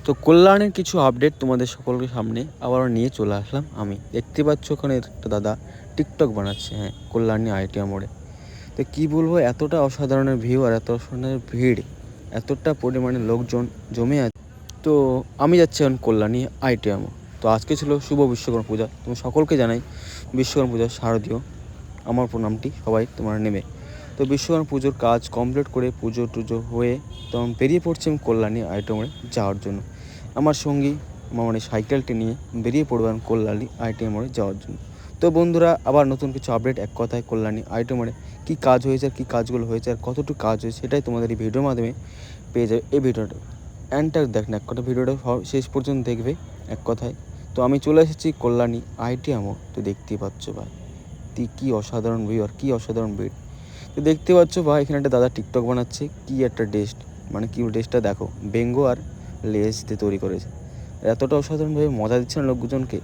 তো কল্যাণের কিছু আপডেট তোমাদের সকলের সামনে আবারও নিয়ে চলে আসলাম আমি। দেখতে পাচ্ছ ওখানে একটা দাদা টিকটক বানাচ্ছে, হ্যাঁ, কল্যাণী আইটিআই মোড়ে। তো কী বলবো, এতটা অসাধারণের ভিউ আর এত অসাধারণের ভিড়, এতটা পরিমাণে লোকজন জমে আছে। তো আমি যাচ্ছি এখন কল্যাণী আইটিআই মোড়। তো আজকে ছিল শুভ বিশ্বকর্মা পূজা। তুমি সকলকে জানাই বিশ্বকর্মা পূজার শারদীয় আমার প্রণামটি সবাই তোমরা নেবে। তো বিশ্বকর্মা পুজোর কাজ কমপ্লিট করে পুজো টুজো হয়ে তখন বেরিয়ে পড়ছি আমি কল্যাণী আইটিআই মোড়ে যাওয়ার জন্য। আমার সঙ্গী আমার মানে সাইকেলটি নিয়ে বেরিয়ে পড়বেন কল্যাণী আইটিআই মোড়ে যাওয়ার জন্য। তো বন্ধুরা, আবার নতুন কিছু আপডেট, এক কথায় কল্যাণী আইটিআই মোড়ে কী কাজ হয়েছে আর কী কাজগুলো হয়েছে আর কতটুকু কাজ হয়েছে সেটাই তোমাদের এই ভিডিওর মাধ্যমে পেয়ে যাবে। এই ভিডিওটা এন্ডটা দেখ না, এক কথা ভিডিওটা শেষ পর্যন্ত দেখবে এক কথায়। তো আমি চলে এসেছি কল্যাণী আইটিআই মোড়। তো দেখতেই পাচ্ছ ভাই কী অসাধারণ ভিউ আর কী অসাধারণ ভিড়। তো দেখতে পাচ্ছ ভাই এখানে একটা দাদা টিকটক বানাচ্ছে। কী একটা ড্রেস, মানে কী ড্রেসটা দেখো, বেঙ্গো আর লেস দিয়ে তৈরি করেছে। এতটা অসাধারণভাবে মজা দিচ্ছে না লোকজনকে।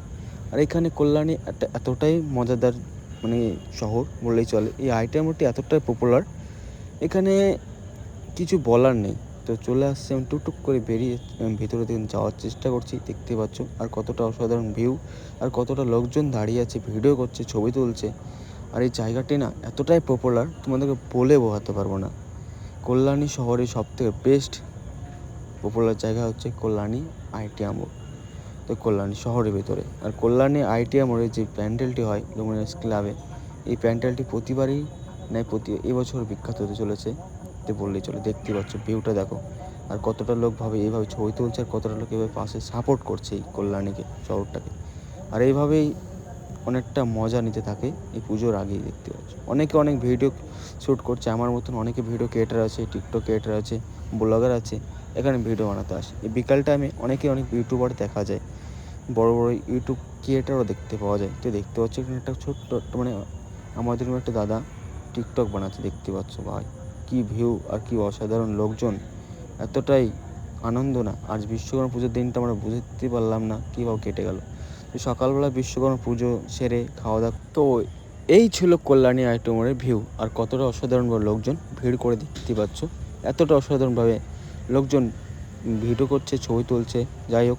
আর এখানে কল্যাণী একটা এতটাই মজাদার মানে শহর বললেই চলে। এই আইটিআই মোড়টি এতটাই পপুলার, এখানে কিছু বলার নেই। তো চলে আসছে আমি টুকটুক করে বেরিয়ে ভিতরে দিকে যাওয়ার চেষ্টা করছি। দেখতে পাচ্ছ আর কতটা অসাধারণ ভিউ আর কতটা লোকজন দাঁড়িয়ে আছে, ভিডিও করছে, ছবি তুলছে। আর এই জায়গাটি না এতটাই পপুলার তোমাদেরকে বলে বোঝাতে পারবো না। কল্যাণী শহরের সবথেকে বেস্ট পপুলার জায়গা হচ্ছে কল্যাণী আইটিআই মোড়। তো কল্যাণী শহরের ভিতরে আর কল্যাণী আইটিআই মোড়ে যে প্যান্ডেলটি হয় লুমিনাস ক্লাবে, এই প্যান্ডেলটি প্রতিবারই এবছর বিখ্যাত হতে চলেছে তো বললেই চলে। দেখতে পাচ্ছ ভিউটা দেখো আর কতটা লোক এইভাবে ছবি তুলছে আর কতটা লোক এভাবে পাশে সাপোর্ট করছে এই কল্যাণীকে, শহরটাকে। আর এইভাবেই অনেকটা মজা নিতে থাকে এই পুজোর আগেই। দেখতে পাচ্ছ অনেকে অনেক ভিডিও শ্যুট করছে, আমার মতন অনেকে ভিডিও ক্রিয়েটার আছে, টিকটক ক্রিয়েটার আছে, ব্লগার আছে, এখানে ভিডিও বানাতে আসে। এই বিকাল টাইমে অনেক ইউটিউবার দেখা যায়, বড় বড় ইউটিউব ক্রিয়েটারও দেখতে পাওয়া যায়। তো দেখতে পাচ্ছ এখানে একটা ছোট্ট মানে আমাদের একটা দাদা টিকটক বানাচ্ছে। দেখতে পাচ্ছ ভাই কী ভিউ আর কী অসাধারণ লোকজন, এতটাই আনন্দ না। আজ বিশ্বকর্মা পুজোর দিনটা আমরা বুঝতে পারলাম না কীভাবে কেটে গেল। তো সকালবেলা বিশ্বকর্মা পুজো সেরে খাওয়া দাওয়া, তো এই ছিল কল্যাণী আইটিআই মোড়ের ভিউ। আর কতটা অসাধারণভাবে লোকজন ভিড় করে দেখতে পাচ্ছ, এতটা অসাধারণভাবে লোকজন ভিডিও করছে, ছবি তুলছে। যাই হোক।